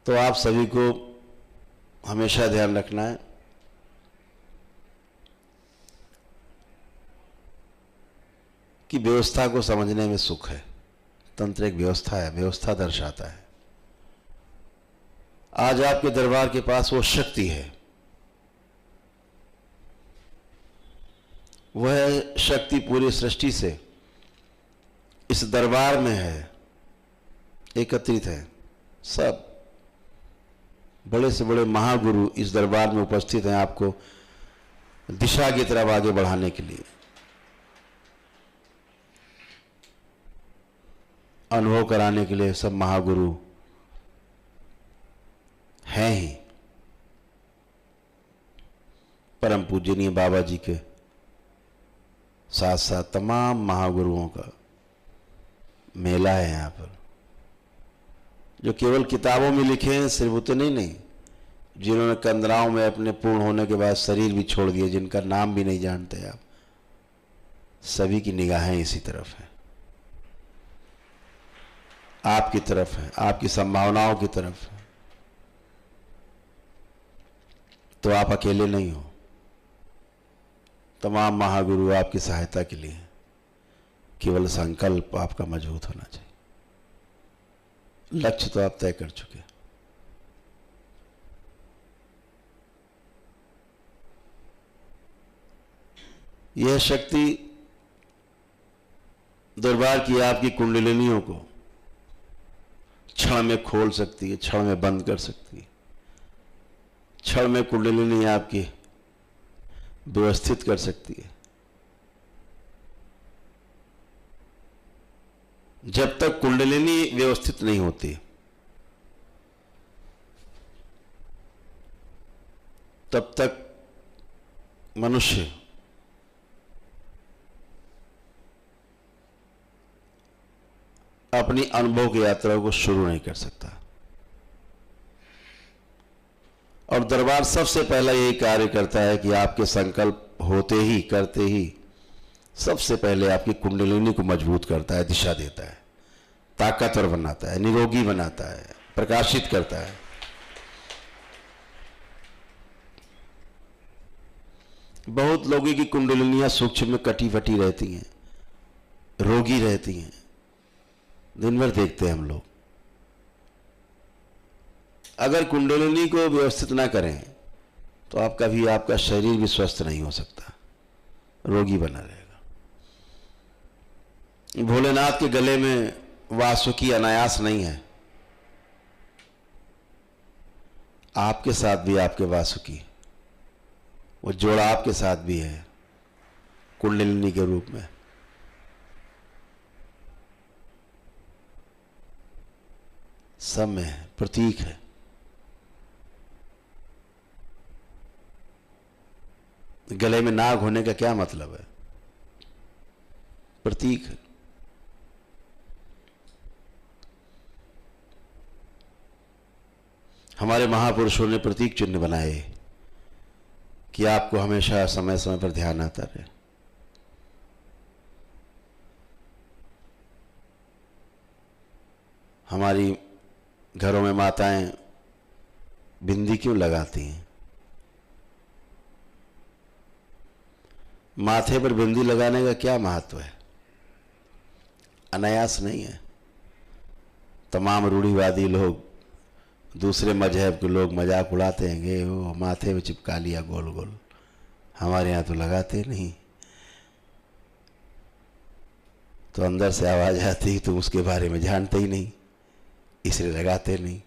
तो आप सभी को हमेशा ध्यान रखना है कि व्यवस्था को समझने में सुख है। तंत्र एक व्यवस्था है, व्यवस्था दर्शाता है। आज आपके दरबार के पास वो शक्ति है, वह शक्ति पूरी सृष्टि से इस दरबार में है, एकत्रित है। सब बड़े से बड़े महागुरु इस दरबार में उपस्थित हैं आपको दिशा की तरफ आगे बढ़ाने के लिए, अनुभव कराने के लिए। सब महागुरु हैं ही। परम पूजनीय बाबा जी के साथ साथ तमाम महागुरुओं का मेला है यहाँ पर, जो केवल किताबों में लिखे हैं सिर्फ उतने नहीं, जिन्होंने कंदराओं में अपने पूर्ण होने के बाद शरीर भी छोड़ दिए, जिनका नाम भी नहीं जानते आप, सभी की निगाहें इसी तरफ हैं, आपकी तरफ है, आपकी संभावनाओं की तरफ है। तो आप अकेले नहीं हो, तमाम महागुरु आपकी सहायता के लिए। केवल संकल्प आपका मजबूत होना चाहिए। लक्ष्य तो आप तय कर चुके। यह शक्ति दरबार की आपकी कुंडलिनियों को क्षण में खोल सकती है, क्षण में बंद कर सकती है। क्षण में कुंडलिनी आपकी व्यवस्थित कर सकती है। जब तक कुंडलिनी व्यवस्थित नहीं होती तब तक मनुष्य अपनी अनुभव की यात्रा को शुरू नहीं कर सकता। और दरबार सबसे पहला यही कार्य करता है कि आपके संकल्प होते ही, करते ही सबसे पहले आपकी कुंडलिनी को मजबूत करता है, दिशा देता है, ताकतवर बनाता है, निरोगी बनाता है, प्रकाशित करता है। बहुत लोगों की कुंडलिनियां सूक्ष्म में कटी फटी रहती हैं, रोगी रहती हैं, दिन भर देखते हैं हम लोग। अगर कुंडलिनी को व्यवस्थित ना करें तो आप कभी, आपका शरीर भी स्वस्थ नहीं हो सकता, रोगी बना रहेगा। भोलेनाथ के गले में वासुकी अनायास नहीं है, आपके साथ भी आपके वासुकी, वो जोड़ा आपके साथ भी है कुंडलिनी के रूप में। सब में है, प्रतीक है। गले में नाग होने का क्या मतलब है? प्रतीक है। हमारे महापुरुषों ने प्रतीक चिन्ह बनाए कि आपको हमेशा समय समय पर ध्यान आता रहे। हमारी घरों में माताएं बिंदी क्यों लगाती हैं? माथे पर बिंदी लगाने का क्या महत्व है? अनायास नहीं है। तमाम रूढ़िवादी लोग, दूसरे मजहब के लोग मजाक उड़ाते हैं कि वो माथे में चिपका लिया गोल गोल, हमारे यहाँ तो लगाते नहीं। तो अंदर से आवाज आती है तुम उसके बारे में जानते ही नहीं, इसलिए लगाते नहीं।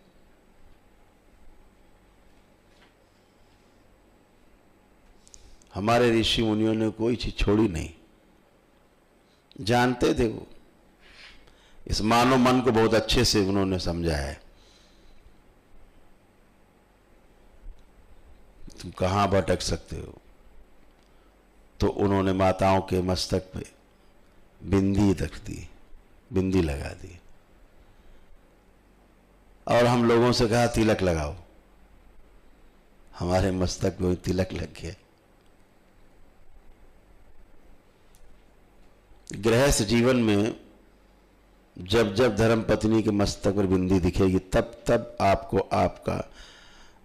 हमारे ऋषि मुनियों ने कोई चीज छोड़ी नहीं, जानते थे वो। इस मानव मन को बहुत अच्छे से उन्होंने समझा है। तुम कहां भटक सकते हो, तो उन्होंने माताओं के मस्तक पे बिंदी रख दी, बिंदी लगा दी, और हम लोगों से कहा तिलक लगाओ। हमारे मस्तक पे तिलक लग गया। गृहस्थ जीवन में जब जब धर्म पत्नी के मस्तक पर बिंदी दिखेगी तब तब आपको आपका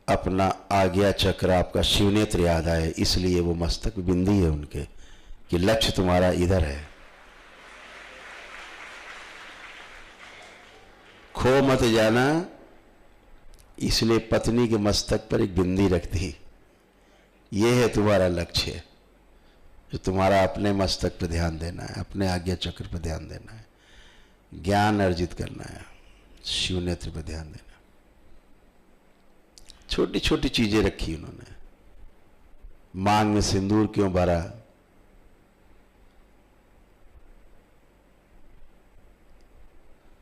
अपना आज्ञा चक्र, आपका शिवनेत्र याद आए। इसलिए वो मस्तक पे बिंदी है उनके कि लक्ष्य तुम्हारा इधर है, खो मत जाना। इसलिए पत्नी के मस्तक पर एक बिंदी रख दी। ये है तुम्हारा लक्ष्य, जो तुम्हारा अपने मस्तक पर ध्यान देना है, अपने आज्ञा चक्र पर ध्यान देना है, ज्ञान अर्जित करना है, शिवनेत्र पर ध्यान देना। छोटी छोटी चीजें रखी उन्होंने। मांग में सिंदूर क्यों भरा,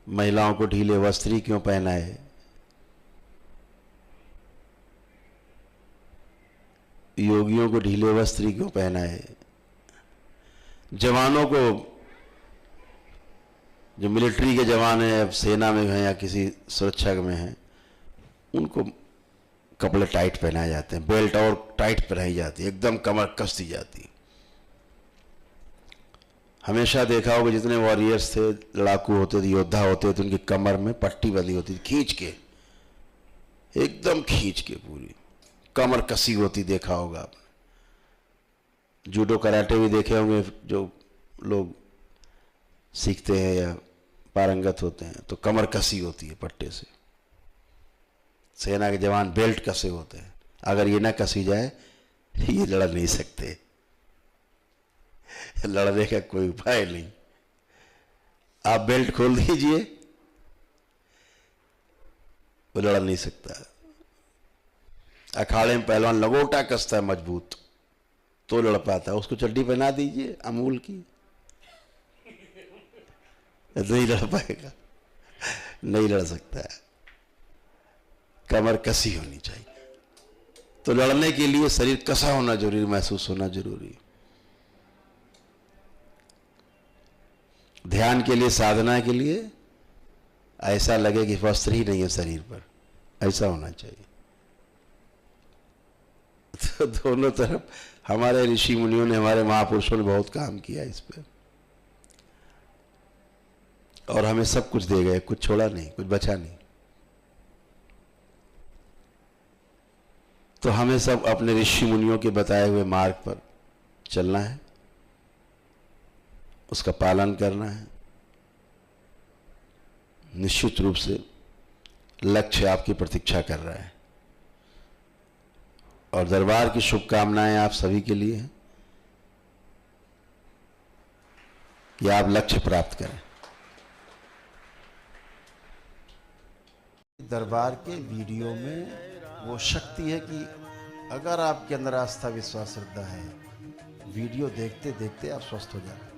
महिलाओं को ढीले वस्त्र क्यों पहनाए, योगियों को ढीले वस्त्र क्यों पहनाए, जवानों को, जो मिलिट्री के जवान हैं, अब सेना में हैं या किसी सुरक्षा में हैं, उनको कपड़े टाइट पहनाए जाते हैं, बेल्ट और टाइट पहनाई जाती है, एकदम कमर कस दी जाती है। हमेशा देखा होगा जितने वॉरियर्स थे, लड़ाकू होते थे, योद्धा होते थे, उनकी कमर में पट्टी बंधी होती थी, खींच के, एकदम खींच के पूरी कमर कसी होती, देखा होगा आपने। जूडो कराटे भी देखे होंगे, जो लोग सीखते हैं या पारंगत होते हैं तो कमर कसी होती है पट्टे से। सेना के जवान बेल्ट कसे होते हैं, अगर ये ना कसी जाए ये लड़ नहीं सकते, लड़ने का कोई उपाय नहीं। आप बेल्ट खोल दीजिए, वो लड़ नहीं सकता। अखाड़े में पहलवान लगोटा कसता है मजबूत तो लड़ पाता है, उसको चड्डी पहना दीजिए अमूल की, नहीं लड़ पाएगा, नहीं लड़ सकता है। कमर कसी होनी चाहिए। तो लड़ने के लिए शरीर कसा होना जरूरी, महसूस होना जरूरी। ध्यान के लिए, साधना के लिए ऐसा लगे कि वस्त्र ही नहीं है शरीर पर, ऐसा होना चाहिए। तो दोनों तरफ हमारे ऋषि मुनियों ने, हमारे महापुरुषों ने बहुत काम किया इस पर, और हमें सब कुछ दे गए, कुछ छोड़ा नहीं, कुछ बचा नहीं। तो हमें सब अपने ऋषि मुनियों के बताए हुए मार्ग पर चलना है, उसका पालन करना है। निश्चित रूप से लक्ष्य आपकी प्रतीक्षा कर रहा है, और दरबार की शुभकामनाएं आप सभी के लिए हैं कि आप लक्ष्य प्राप्त करें। दरबार के वीडियो में वो शक्ति है कि अगर आपके अंदर आस्था, विश्वास, श्रद्धा है, वीडियो देखते देखते आप स्वस्थ हो जाते हैं।